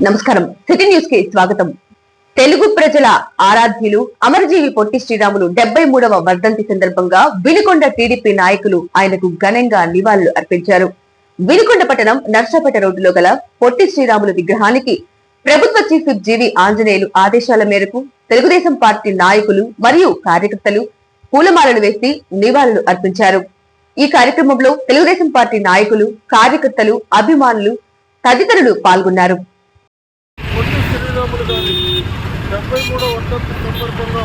నమస్కారం. City news కి స్వాగతం. తెలుగు ప్రజల ఆరాధ్యులు అమరజీవి పొట్టి శ్రీరాములు 73వ వర్ధంతి సందర్భంగా వినుకొండ టీడీపీ నాయకులు ఆయనకు ఘనంగా నివాళులు అర్పించారు. వినుకొండ పట్టణం నర్సాపేట రోడ్డులో గల పొట్టి శ్రీరాములు విగ్రహానికి ప్రభుత్వ చీఫ్ విప్ జీవి ఆంజనేయులు ఆదేశాల మేరకు తెలుగుదేశం పార్టీ నాయకులు మరియు కార్యకర్తలు పూలమాలలు వేసి నివాళులు అర్పించారు. ఈ కార్యక్రమంలో తెలుగుదేశం పార్టీ నాయకులు, కార్యకర్తలు, అభిమానులు తదితరులు పాల్గొన్నారు. శ్రీరాములు గారి 73వ వర్ధంతి సందర్భంగా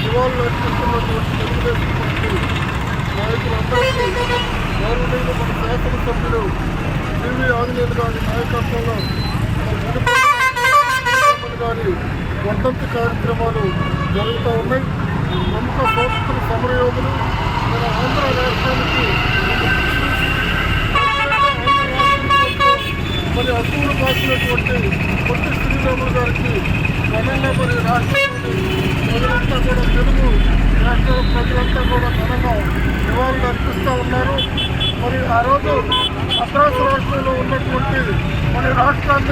నివాళులు అర్పిస్తున్నటువంటి తెలుగుదేశం పార్టీ నాయకులందరికీ గౌరవనీయులు మన శాసనసభ్యులు జీవి ఆంజనేయులు గారి నాయకత్వంలో శ్రీరాములు గారి వర్ధంతి కార్యక్రమాలు జరుగుతూ ఉన్నాయి. ప్రముఖ స్వాతంత్ర సమరయోధులు మన ఆంధ్ర రాష్ట్రానికి మరి అసూలు కాసినటువంటి పొట్టి శ్రీరాములు గారికి ఘనంగా మరి రాష్ట్రంలోని ప్రజలంతా కూడా తెలుగు రాష్ట్ర ప్రజలంతా కూడా ఘనంగా నివాళులు అర్పిస్తూ ఉన్నారు. మరి ఆ రోజు మద్రాసు రాష్ట్రంలో ఉన్నటువంటి మరి రాష్ట్రం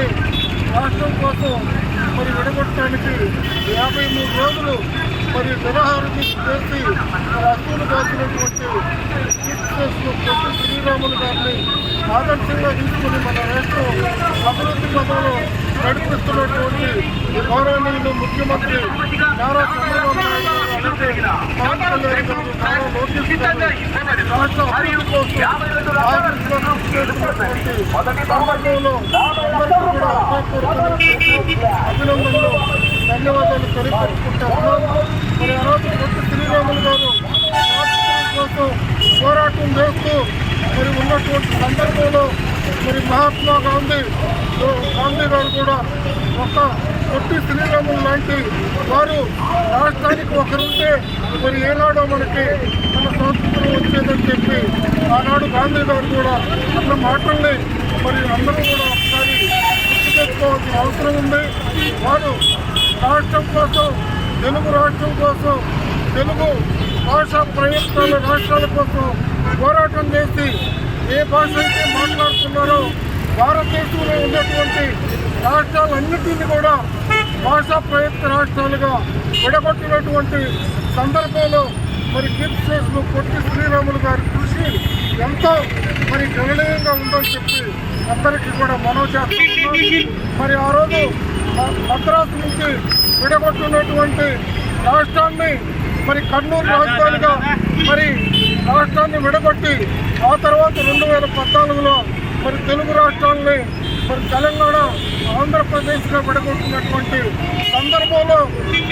కోసం మరి విడగొట్టడానికి 53 రోజులు మరి నిరాహారం చేసి మరి అసూలు కాసినటువంటి పొట్టి శ్రీరాములు గారిని ఆదర్శంగా తీసుకుని మన రాష్ట్రం అభివృద్ధి పథంలో నడిపిస్తున్నటువంటి గౌరవనీయులు ముఖ్యమంత్రి నారా చంద్రబాబు నాయుడు అలాగే పవన్ కళ్యాణ్ గారు, నారా లోకేష్ గారు రాష్ట్ర అభివృద్ధి కోసం సందర్భంలో అందరికీ కూడా అభినందనలు, ధన్యవాదాలు తెలియపరుచుకుంటా ఉన్నాం. మరి ఆ రోజు పొట్టి శ్రీరాములు గారు కోసం పోరాటం చేస్తూ మరి ఉన్నటువంటి సందర్భంలో మరి మహాత్మా గాంధీ గారు కూడా ఒక పొట్టి శ్రీరాములు లాంటి వారు రాష్ట్రానికి ఒకరుంటే మరి ఏనాడో మనకి మన సంస్కృతి వచ్చేదని చెప్పి ఆనాడు గాంధీ గారు కూడా అన్న మాటల్ని మరి అందరూ కూడా ఒకసారి గుర్తు తెచ్చుకోవాల్సిన అవసరం ఉంది. వారు రాష్ట్రం కోసం, తెలుగు రాష్ట్రం కోసం, తెలుగు భాషా ప్రయత్నాల రాష్ట్రాల కోసం పోరాటం చేసి ఏ భాష అయితే మాట్లాడుతున్నారో భారతదేశంలో ఉన్నటువంటి రాష్ట్రాలన్నింటినీ కూడా భాషా ప్రయత్న రాష్ట్రాలుగా విడగొట్టినటువంటి సందర్భంలో మరి కీర్తిశేషులు పొట్టి శ్రీరాములు గారి కృషి ఎంతో మరి గణనీయంగా ఉందని చెప్పి అందరికీ కూడా మనవి చేస్తున్నాం. మరి ఆ రోజు మద్రాసు నుంచి విడగొట్టినటువంటి రాష్ట్రాన్ని మరి కర్నూలు రాజధానిగా మరి రాష్ట్రాన్ని విడగొట్టి ఆ తర్వాత 2014లో మరి తెలుగు రాష్ట్రాలని మరి తెలంగాణ, ఆంధ్రప్రదేశ్గా విడగొట్టినటువంటి సందర్భంలో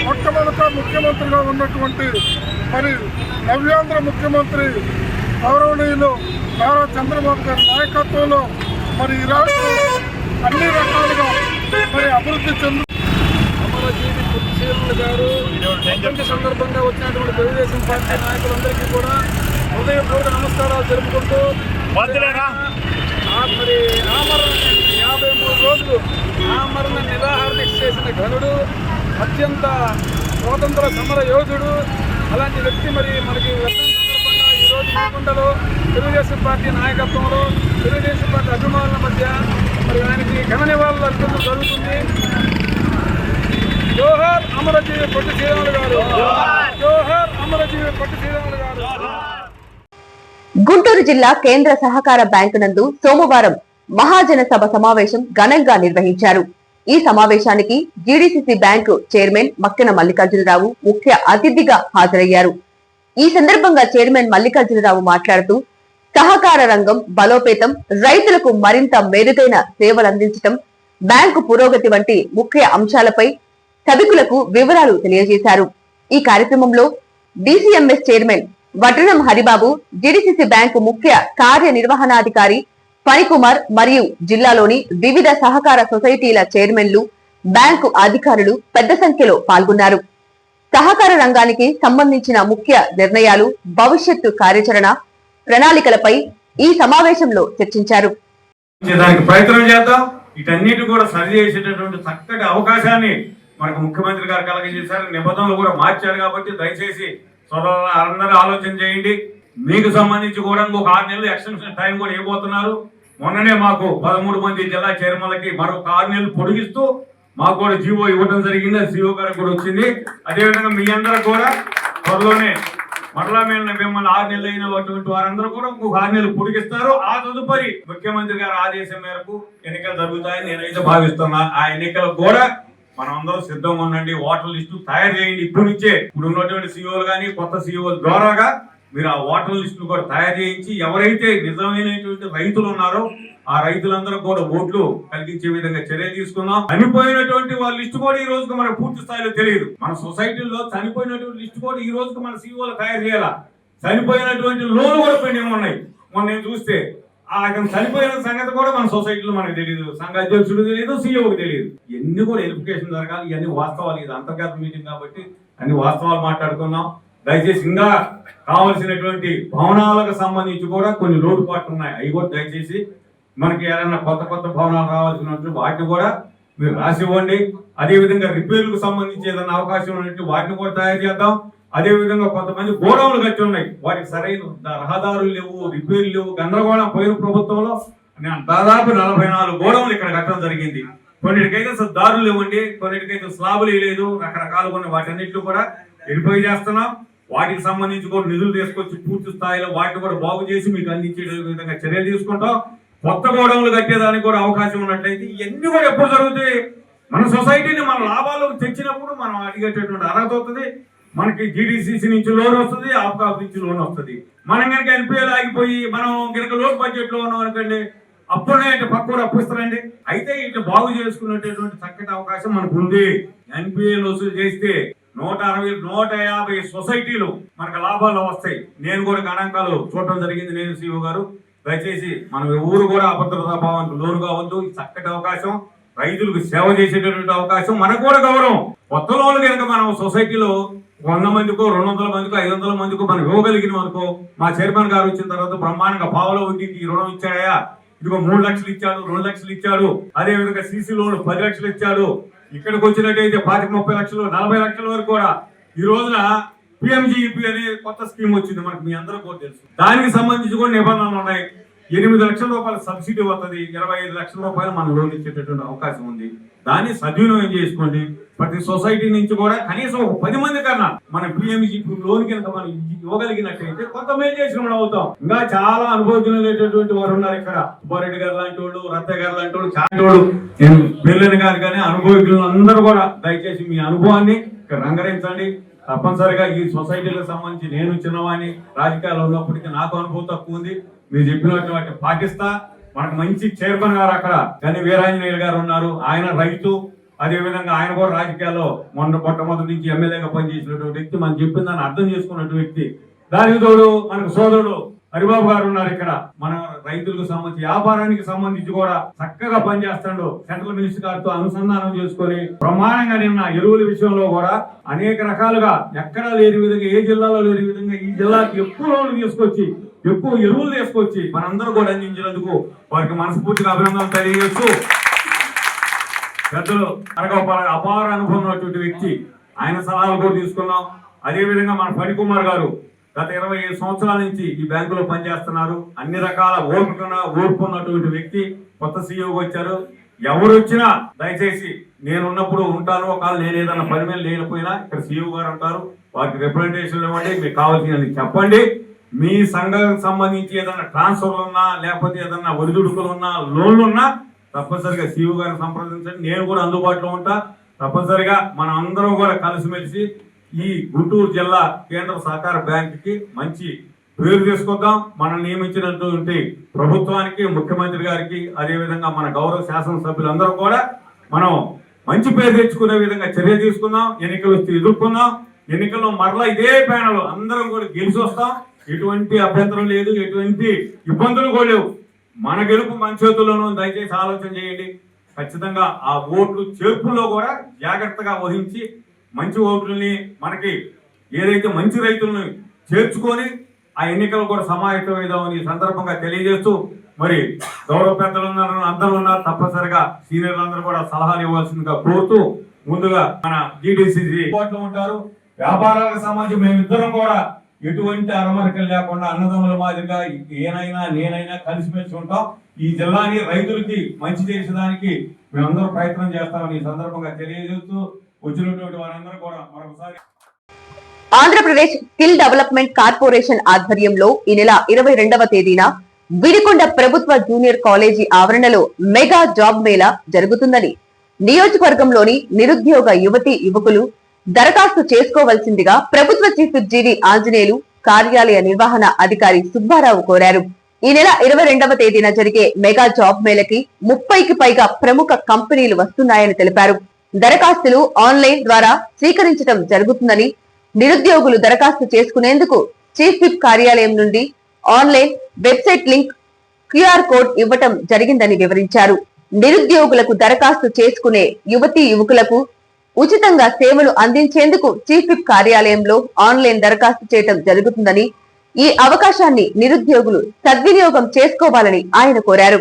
మొట్టమొదట ముఖ్యమంత్రిగా ఉన్నటువంటి మరి నవ్యాంధ్ర ముఖ్యమంత్రి గౌరవనీయులు నారా చంద్రబాబు గారి నాయకత్వంలో మరి ఈ రాష్ట్రం అన్ని రకాలుగా మరి అభివృద్ధి చెందు అమరజీవి పొట్టి శ్రీరాములు గారు వర్ధంతి సందర్భంగా వచ్చినటువంటి తెలుగుదేశం పార్టీ నాయకులందరికీ కూడా హృదయపూర్వక నమస్కారాలు జరుపుకుంటూ మరి ఆమరణ 53 రోజులు ఆమరణ నిరాహార దీక్ష చేసిన ఘనుడు, అత్యంత స్వాతంత్ర సమర యోధుడు. అలాంటి వ్యక్తి మరి మనకి వర్ధంతి సందర్భంగా ఈరోజు వినుకొండలో తెలుగుదేశం పార్టీ నాయకత్వంలో, తెలుగుదేశం పార్టీ అభిమానుల మధ్య మరి ఆయనకి ఘన నివాళులు అర్పించడం జరుగుతుంది. జోహార్ అమరజీవి పొట్టి శ్రీరాములు గారు, జోహార్ అమరజీవి పొట్టి శ్రీరాములు గారు. గుంటూరు జిల్లా కేంద్ర సహకార బ్యాంకు నందు సోమవారం మహాజన సభ సమావేశం ఘనంగా నిర్వహించారు. ఈ సమావేశానికి GDCC bank chairman Makkena Mallikarjunarao ముఖ్య అతిథిగా హాజరయ్యారు. ఈ సందర్భంగా చైర్మన్ మల్లికార్జునరావు మాట్లాడుతూ సహకార రంగం బలోపేతం, రైతులకు మరింత మెరుగైన సేవలందించడం, బ్యాంకు పురోగతి వంటి ముఖ్య అంశాలపై సభికులకు వివరాలు తెలియజేశారు. ఈ కార్యక్రమంలో DCMS chairman Vadranam Haribabu, GDCC bank ముఖ్య కార్యనిర్వహణాధికారి ఫణికుమార్ మరియు జిల్లాలోని వివిధ సహకార సొసైటీల చైర్మన్లు, బ్యాంకు అధికారులు పెద్ద సంఖ్యలో పాల్గొన్నారు. సహకార రంగానికి సంబంధించిన ముఖ్య నిర్ణయాలు, భవిష్యత్తు కార్యాచరణ ప్రణాళికలపై ఈ సమావేశంలో చర్చించారు. ప్రయత్నం చేద్దాం. వీటన్నిటి కూడా సరి చేసేటటువంటి చక్కటి అవకాశాన్ని మనకు ముఖ్యమంత్రి గారు కలగజేశారు. నిబంధనలు కూడా మార్చారు. కాబట్టి దయచేసి అందరూ ఆలోచన చేయండి. మీకు సంబంధించి కూడా ఇంకొక 6 నెలలు ఎక్స్టెన్షన్ టైం కూడా ఇవ్వబోతున్నారు. మొన్ననే మాకు 13 మంది జిల్లా చైర్మన్లకి మరొక 6 నెలలు పొడిగిస్తూ మాకు కూడా జీవో ఇవ్వడం జరిగింది. అది CEO గారికి కూడా వచ్చింది. అదేవిధంగా మీ అందరూ కూడా త్వరలోనే మరలా మిమ్మల్ని 6 నెలలు అయినటువంటి వారందరూ కూడా ఇంకొక 6 నెలలు పొడిగిస్తారు. ఆ తదుపరి ముఖ్యమంత్రి గారి ఆదేశం మేరకు ఎన్నికలు జరుగుతాయని నేనైతే భావిస్తున్నా. ఆ ఎన్నికలకు కూడా మనం అందరూ సిద్ధంగా ఉండండి. ఓటర్ లిస్టు తయారు చేయండి. ఇప్పుడు నుంచే ఇప్పుడు ఉన్నటువంటి CEOలు కానీ కొత్త CEOల ద్వారాగా మీరు ఆ ఓటర్ లిస్టు కూడా తయారు చేయించి ఎవరైతే నిజమైనటువంటి రైతులు ఉన్నారో ఆ రైతులందరూ కూడా ఓట్లు కలిగించే విధంగా చర్య తీసుకున్నాం. చనిపోయినటువంటి వాళ్ళ లిస్టు కూడా ఈ రోజుకి మనకు పూర్తి స్థాయిలో తెలియదు. మన సొసైటీలో చనిపోయినటువంటి లిస్టు కూడా ఈ రోజుకి మన CEOలు తయారు చేయాలా. చనిపోయినటువంటి లోన్లు కూడా పెండింగ్ ఉన్నాయి. మొన్న నేను చూస్తే అతను చనిపోయిన సంగతి కూడా మన సొసైటీలో మనకు తెలియదు, సంఘ అధ్యక్షుడు తెలియదు, CEOకి తెలియదు. ఇవన్నీ కూడా వెరిఫికేషన్ జరగాలి. ఇవన్నీ వాస్తవాలు. ఇది అంతర్గత మీటింగ్ కాబట్టి అన్ని వాస్తవాలు మాట్లాడుకున్నాం. దయచేసి ఇంకా కావలసినటువంటి భవనాలకు సంబంధించి కూడా కొన్ని లోటుపాట్లు ఉన్నాయి. అవి కూడా దయచేసి మనకి ఏదైనా కొత్త భవనాలు రావాల్సినట్టు వాటిని కూడా మీరు రాసి ఇవ్వండి. అదేవిధంగా రిపేర్లకు సంబంధించి ఏదైనా అవకాశం ఉన్నట్టు వాటిని కూడా తయారు చేద్దాం. అదే విధంగా కొంతమంది గోడౌన్లు కట్టి ఉన్నాయి, వాటికి సరైన రహదారులు లేవు, రిపేర్లు లేవు, గందరగోళం. పోయిన ప్రభుత్వంలో దాదాపు 44 గోడౌన్లు ఇక్కడ కట్టడం జరిగింది. కొన్నిటికైతే అసలు దారులు ఇవ్వండి, కొన్నిటికైతే స్లాబులు లేదు, రకరకాలుగా ఉన్నాయి. వాటన్నిటిని కూడా వెరిఫై చేస్తున్నాం. వాటికి సంబంధించి కూడా నిధులు తీసుకొచ్చి పూర్తి స్థాయిలో వాటిని కూడా బాగు చేసి మీకు అందించే విధంగా చర్యలు తీసుకుంటాం. కొత్త గోడౌన్లు కట్టేదానికి కూడా అవకాశం ఉన్నట్లయితే ఇవన్నీ కూడా ఎప్పుడు జరుగుతాయి? మన సొసైటీని మన లాభాలు తెచ్చినప్పుడు మనం అడిగేటటువంటి అర్హత అవుతుంది. మనకి GDCC నుంచి లోన్ వస్తుంది, ఆప్కాప్ నుంచి లోన్ వస్తుంది. మనం కనుక NPL ఆగిపోయి మనం కనుక లోన్ బడ్జెట్ లో ఉన్నాం అనుకోండి, అప్పుడే పక్కన అప్పిస్తారండి. అయితే ఇట్లా బాగు చేసుకునేటటువంటి చక్కటి అవకాశం మనకు ఉంది. NPL వసూలు చేస్తే 150 సొసైటీలు మనకు లాభాలు వస్తాయి. నేను కూడా గణాంకాలు చూడటం జరిగింది. నేను CEO గారు దయచేసి మనం ఊరు కూడా అభద్రతా భావానికి లోను కావద్దు. చక్కటి అవకాశం, రైతులకు సేవ చేసేటటువంటి అవకాశం, మనకు కూడా గౌరవం. కొత్త లోన్లు కనుక మనం సొసైటీలో 100 మందికో 200 మందికో 500 మందికో మనం ఇవ్వగలిగిన అనుకో, మా చైర్మన్ గారు వచ్చిన తర్వాత బ్రహ్మాండంగా పావుల వడ్డీకి రుణం ఇచ్చాడయా, ఇదిగో 3 లక్షలు ఇచ్చాడు, 2 లక్షలు ఇచ్చాడు. అదే విధంగా CC లోన్ 10 లక్షలు ఇచ్చాడు. ఇక్కడికి వచ్చినట్టయితే 25-30 లక్షలు 40 లక్షల వరకు కూడా ఈ రోజున PMGEP అనే కొత్త స్కీమ్ వచ్చింది, మనకు మీ అందరూ కూడా తెలుసు. దానికి సంబంధించి కూడా నిబంధనలు ఉన్నాయి. 8 లక్షల రూపాయల సబ్సిడీ వస్తుంది, 25 లక్షల రూపాయలు మనం లోన్ ఇచ్చేటటువంటి అవకాశం ఉంది. దాన్ని సద్వినియోగం చేసుకోండి. ప్రతి సొసైటీ నుంచి కూడా కనీసం 10 మంది కన్నా మన PMGEP లోన్ కనుక మనం ఇవ్వగలిగినట్టయితే కొంత మేలు చేసిన అవుతాం. ఇంకా చాలా అనుభవజ్ఞులైనటువంటి వారు ఉన్నారు ఇక్కడ. సుబ్బారెడ్డి గారు లాంటి వాళ్ళు, రత్తయ్య గారు లాంటి వాళ్ళు, చాలా వాళ్ళు, నేను బెల్లని గారు కానీ అనుభవజ్ఞులు అందరూ కూడా దయచేసి మీ అనుభవాన్ని ఇక్కడ రంగరించండి. తప్పనిసరిగా ఈ సొసైటీలకు సంబంధించి నేను చిన్నవాడిని, రాజకీయాల్లో ఉన్నప్పటికీ నాకు అనుభవం తక్కువ ఉంది. మీరు చెప్పినట్టు వాటిని పాటిస్తా. మనకు మంచి చైర్మన్ గారు అక్కడ కానీ వీరాంజనేయులు గారు ఉన్నారు. ఆయన రైతు, అదే విధంగా ఆయన కూడా రాజకీయాల్లో మొట్టమొదటి నుంచి ఎమ్మెల్యేగా పనిచేసినటువంటి వ్యక్తి. మనం చెప్పిన దాన్ని అర్థం చేసుకున్నటువంటి వ్యక్తి. దానికి తోడు మనకు సోదరుడు హరిబాబు గారు ఉన్నారు ఇక్కడ. మన రైతులకు సంబంధించి వ్యాపారానికి సంబంధించి కూడా చక్కగా పనిచేస్తాడు. సెంట్రల్ మినిస్టర్ గారితో అనుసంధానం చేసుకొని బ్రహ్మాండంగా నిన్న ఎరువుల విషయంలో కూడా అనేక రకాలుగా ఎక్కడా లేని విధంగా, ఏ జిల్లాలో లేని విధంగా ఈ జిల్లాకి ఎక్కువ లోన్లు తీసుకొచ్చి, ఎక్కువ ఎరువులు తీసుకొచ్చి మనందరూ కూడా అందించినందుకు వారికి మనస్ఫూర్తిగా అభినందనలు తెలియజేస్తూ, పెద్దలు అనగోపాల అపార అనుభవం ఉన్నటువంటి వ్యక్తి, ఆయన సలహాలు కూడా తీసుకున్నాం. అదే విధంగా మన ఫణికుమార్ గారు గత 25 సంవత్సరాల నుంచి ఈ బ్యాంకులో పనిచేస్తున్నారు. అన్ని రకాల ఓర్పు ఉన్నటువంటి వ్యక్తి. కొత్త CEO వచ్చారు. ఎవరు వచ్చినా దయచేసి నేనున్నప్పుడు ఉంటాను. ఒకవేళ నేను ఏదైనా పని మీద లేకపోయినా ఇక్కడ CEO గారు ఉంటారు. వారికి రిప్రజెంటేషన్ ఇవ్వండి, మీకు కావాల్సినది చెప్పండి. మీ సంఘానికి సంబంధించి ఏదైనా ట్రాన్స్ఫర్లు ఉన్నా, లేకపోతే ఏదైనా ఒడిదుడుకులు ఉన్నా, లోన్లు ఉన్నా తప్పనిసరిగా CEO గారిని సంప్రదించండి. నేను కూడా అందుబాటులో ఉంటా. తప్పనిసరిగా మనం అందరం కూడా కలిసిమెలిసి ఈ గుంటూరు జిల్లా కేంద్ర సహకార బ్యాంకుకి మంచి పేరు తీసుకొద్దాం. మనం నియమించినటువంటి ప్రభుత్వానికి, ముఖ్యమంత్రి గారికి, అదేవిధంగా మన గౌరవ శాసనసభ్యులందరూ కూడా మనం మంచి పేరు తెచ్చుకునే విధంగా చర్య తీసుకుందాం. ఎన్నికలు వస్తే ఎదుర్కొందాం. ఎన్నికల్లో మరలా ఇదే ప్యానల్ అందరం కూడా గెలిచి వస్తాం. ఎటువంటి అభ్యంతరం లేదు, ఎటువంటి ఇబ్బందులు కూడా లేవు. మన గెలుపు మన చేతుల్లోనూ. దయచేసి ఆలోచన చేయండి. ఖచ్చితంగా ఆ ఓట్లు చేర్పుల్లో కూడా జాగ్రత్తగా వహించి మంచి ఓట్లని, మనకి ఏదైతే మంచి రైతులను చేర్చుకొని ఆ ఎన్నికలు కూడా సమాయత్తమవుదామని ఈ సందర్భంగా తెలియజేస్తూ, మరి గౌరవ పెద్దలు ఉన్నారు, అందరూ ఉన్నారు. తప్పనిసరిగా సీనియర్లు అందరూ కూడా సలహాలు ఇవ్వాల్సిందిగా కోరుతూ, ముందుగా మన GDCC ఉంటారు. వ్యాపారాలకు సంబంధించి మేమిద్దరం కూడా ఎటువంటి అరమరికలు లేకుండా అన్నదమ్ముల మాదిరిగా ఏనైనా నేనైనా కలిసిమెలిసి ఉంటాం. ఈ జిల్లాని రైతులకి మంచి చేసేదానికి మేమందరూ ప్రయత్నం చేస్తామని ఈ సందర్భంగా తెలియజేస్తూ వచ్చినటువంటి వారందరూ కూడా మరొకసారి ఆంధ్రప్రదేశ్ స్కిల్ డెవలప్మెంట్ కార్పొరేషన్ ఆధ్వర్యంలో ఈ నెల 22వ తేదీన విడికొండ ప్రభుత్వ జూనియర్ కాలేజీ ఆవరణలో మెగా జాబ్ మేళా జరుగుతుందని నియోజకవర్గంలోని నిరుద్యోగ యువతీ యువకులు దరఖాస్తు చేసుకోవాల్సిందిగా ప్రభుత్వ చీఫ్ జీవి ఆంజనేయులు కార్యాలయ నిర్వహణ అధికారి సుబ్బారావు కోరారు. ఈ నెల 22వ తేదీన జరిగే మెగా జాబ్ మేళకి 30కి పైగా ప్రముఖ కంపెనీలు వస్తున్నాయని తెలిపారు. దరఖాస్తులు ఆన్లైన్ ద్వారా స్వీకరించడం జరుగుతుందని, నిరుద్యోగులు దరఖాస్తు చేసుకునేందుకు చీఫ్ విప్ కార్యాలయం నుండి online website link QR code ఇవ్వటం జరిగిందని వివరించారు. నిరుద్యోగులకు దరఖాస్తు చేసుకునే యువతీ యువకులకు ఉచితంగా సేవలు అందించేందుకు చీఫ్ విప్ కార్యాలయంలో ఆన్లైన్ దరఖాస్తు చేయడం జరుగుతుందని, ఈ అవకాశాన్ని నిరుద్యోగులు సద్వినియోగం చేసుకోవాలని ఆయన కోరారు.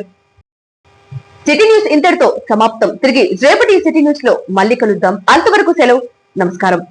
సిటీ న్యూస్ ఇంతటితో సమాప్తం. తిరిగి రేపటి సిటీ న్యూస్ లో మళ్ళీ కలుద్దాం. అంతవరకు సెలవు. నమస్కారం.